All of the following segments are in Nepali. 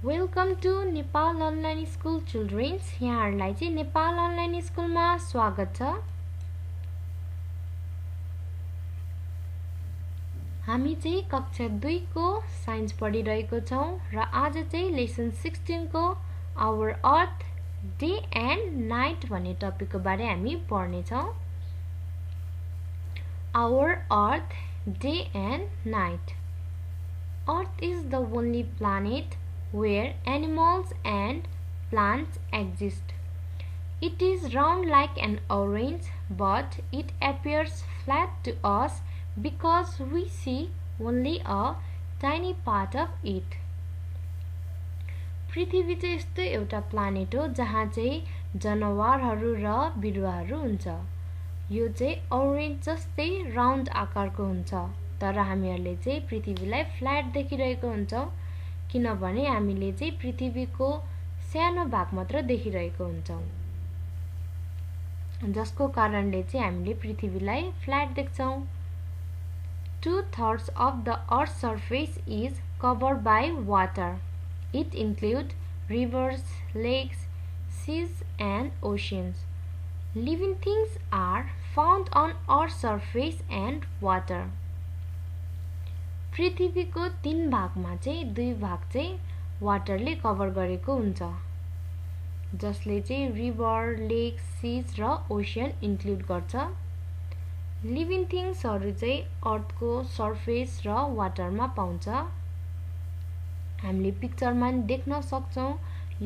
Welcome to Nepal online school childrens. यहाँहरूलाई चाहिँ नेपाल अनलाइन स्कुलमा स्वागत छ। हामी चाहिँ कक्षा 2 को साइन्स पढिरहेको छौं र आज चाहिँ लेसन 16 को our earth day and night भन्ने टपिकको बारे हामी पढ्ने छौं। Our earth day and night. Earth is the only planet where animals and plants exist. It is round like an orange, but it appears flat to us because we see only a tiny part of it. पृथ्वी चाहिँ यस्तो एउटा प्लानेट हो जहाँ चाहिँ जनावरहरू र बिरुवाहरू हुन्छ। यो चाहिँ ओरेन्ज जस्तै राउन्ड आकारको हुन्छ, तर हामीहरूले चाहिँ पृथ्वीलाई फ्ल्याट देखिरहेको हुन्छौं किनभने हामीले चाहिँ पृथ्वीको सानो भाग मात्र देखिरहेको हुन्छौं, जसको कारणले चाहिँ हामीले पृथ्वीलाई फ्ल्याट देख्छौं। 2/3 of the Earth's surface is covered by water. It includes rivers, lakes, seas and oceans. Living things are found on Earth's surface and water. पृथ्वीको 3 भागमा चाहिँ 2 भाग चाहिँ वाटरले कभर गरेको हुन्छ, जसले चाहिँ रिभर, लेक, सीज र ओशियन इन्क्लुड गर्छ। लिभिङ थिङ्ग्सहरू चाहिँ अर्थको सर्फेस र वाटरमा पाउँछ। हामीले पिक्चरमा नि देख्न सक्छौं,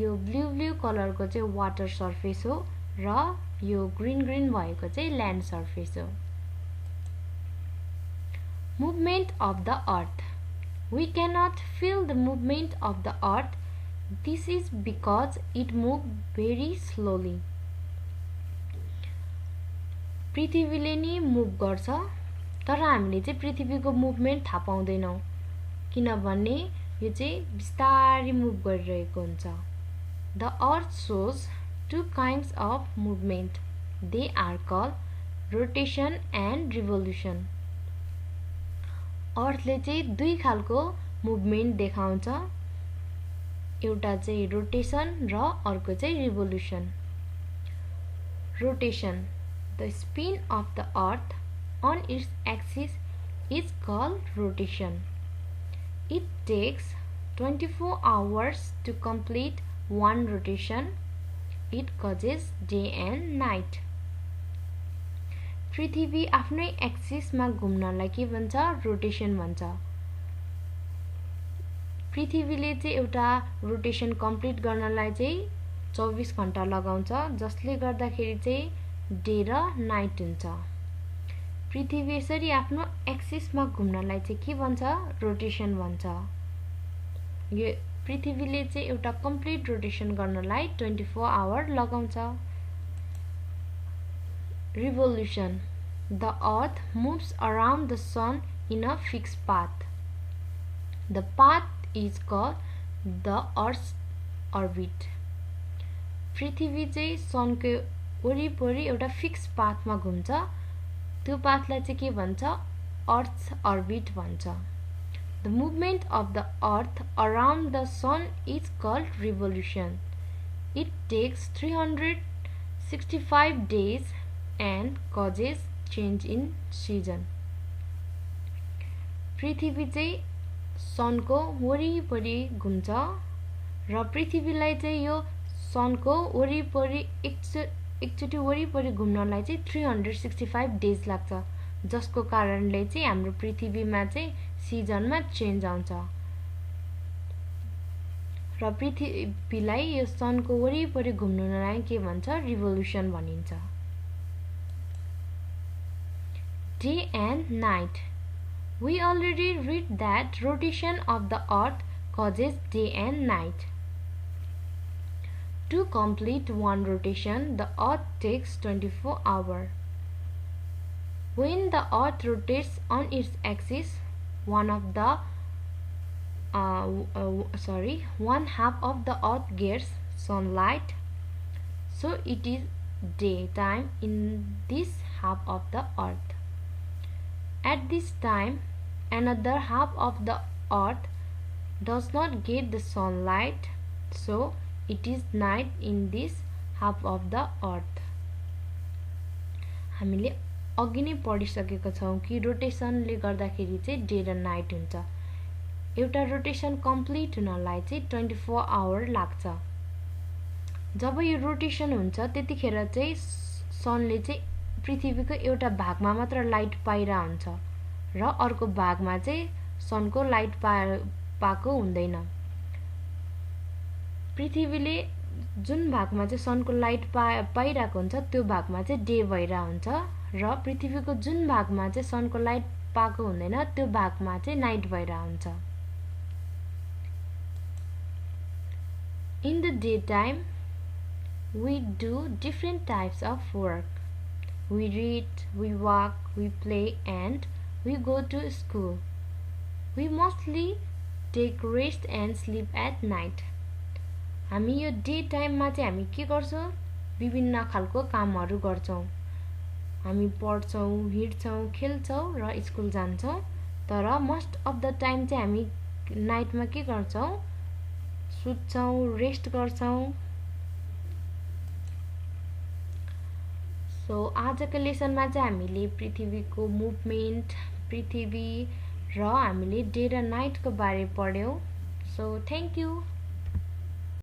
यो ब्लू कलरको चाहिँ वाटर सर्फेस हो र यो ग्रीन भएको चाहिँ ल्यान्ड सर्फेस हो। Movement of the earth. We cannot feel the movement of the earth. This is because it moves very slowly. पृथ्वीले नि मुभ गर्छ, तर हामीले चाहिँ पृथ्वीको मुभमेन्ट थाहा पाउँदैनौं किनभने यो चाहिँ बिस्तारै मुभ गरिरहेको हुन्छ। The earth shows 2 kinds of movement. They are called rotation and revolution. अर्थले चाहिँ 2 खालको मुभमेन्ट देखाउँछ, एउटा चाहिँ रोटेसन र अर्को चाहिँ revolution. Rotation, the spin of the earth on its axis is called rotation. It takes 24 hours to complete one rotation. It causes day and night. पृथ्वी आफ्नै एक्सिसमा घुम्नलाई के भन्छ? रोटेसन भन्छ। पृथ्वीले चाहिँ एउटा रोटेसन कम्प्लिट गर्नलाई चाहिँ 24 घण्टा लगाउँछ, जसले गर्दाखेरि चाहिँ डे र नाइट हुन्छ। पृथ्वी यसरी आफ्नो एक्सिसमा घुम्नलाई चाहिँ के भन्छ? रोटेसन भन्छ। यो पृथ्वीले चाहिँ एउटा कम्प्लिट रोटेसन गर्नलाई 24 आवर लगाउँछ। Revolution. The earth moves around the sun in a fixed path. The path is called the Earth's orbit. पृथ्वी चाहिँ सनको वरिपरि एउटा फिक्स पाथमा घुम्छ, त्यो पाथलाई चाहिँ के भन्छ? Earth's orbit भन्छ। The movement of the earth around the sun is called revolution. It takes 365 days and causes change in season. पृथ्वी चाहिँ सनको वरिपरि घुम्छ र पृथ्वीलाई चाहिँ यो सनको वरिपरि एकचोटि वरिपरि घुम्नलाई चाहिँ 365 डेज लाग्छ, जसको कारणले चाहिँ हाम्रो पृथ्वीमा चाहिँ सिजनमा चेन्ज आउँछ र पृथ्वीलाई यो सनको वरिपरि घुम्नलाई के भन्छ? रिभोल्युसन भनिन्छ। Day and night. We already read that rotation of the earth causes day and night. To complete one rotation, the earth takes 24 hours. When the earth rotates on its axis, one half of the earth gets sunlight, so it is daytime in this half of the earth. At this time, another half of the earth does not get the sunlight, so it is night in this half of the earth. हामीले अघि नै पढिसकेका छौं कि रोटेसनले गर्दाखेरि चाहिँ डे र नाइट हुन्छ। एउटा रोटेसन कम्प्लिट हुनलाई चाहिँ 24 आवर लाग्छ। जब यो रोटेसन हुन्छ त्यतिखेर चाहिँ सनले चाहिँ पृथ्वीको एउटा भागमा मात्र लाइट पाइरा हुन्छ र अर्को भागमा चाहिँ सनको लाइट पाएको हुँदैन। पृथ्वीले जुन भागमा चाहिँ सनको लाइट पाइरहेको हुन्छ त्यो भागमा चाहिँ डे भइरा हुन्छ र पृथ्वीको जुन भागमा चाहिँ सनको लाइट पाएको हुँदैन त्यो भागमा चाहिँ नाइट भइरा हुन्छ। In the daytime, we do different types of work. We read, we walk, we play, and we go to school. We mostly take rest and sleep at night. हामी यो डे टाइममा चाहिँ हामी के गर्छौं? विभिन्न खालको कामहरू गर्छौं। हामी पढ्छौं, हिड्छौं, खेल्छौं र स्कुल जान्छौं। तर मोस्ट अफ द टाइम चाहिँ हामी नाइटमा के गर्छौं? सुत्छौं, रेस्ट गर्छौं। सो आजको लेसनमा चाहिँ हामीले पृथ्वीको मुभमेन्ट, पृथ्वी र हामीले डे र नाइटको बारे पढ्यौं। So thank you.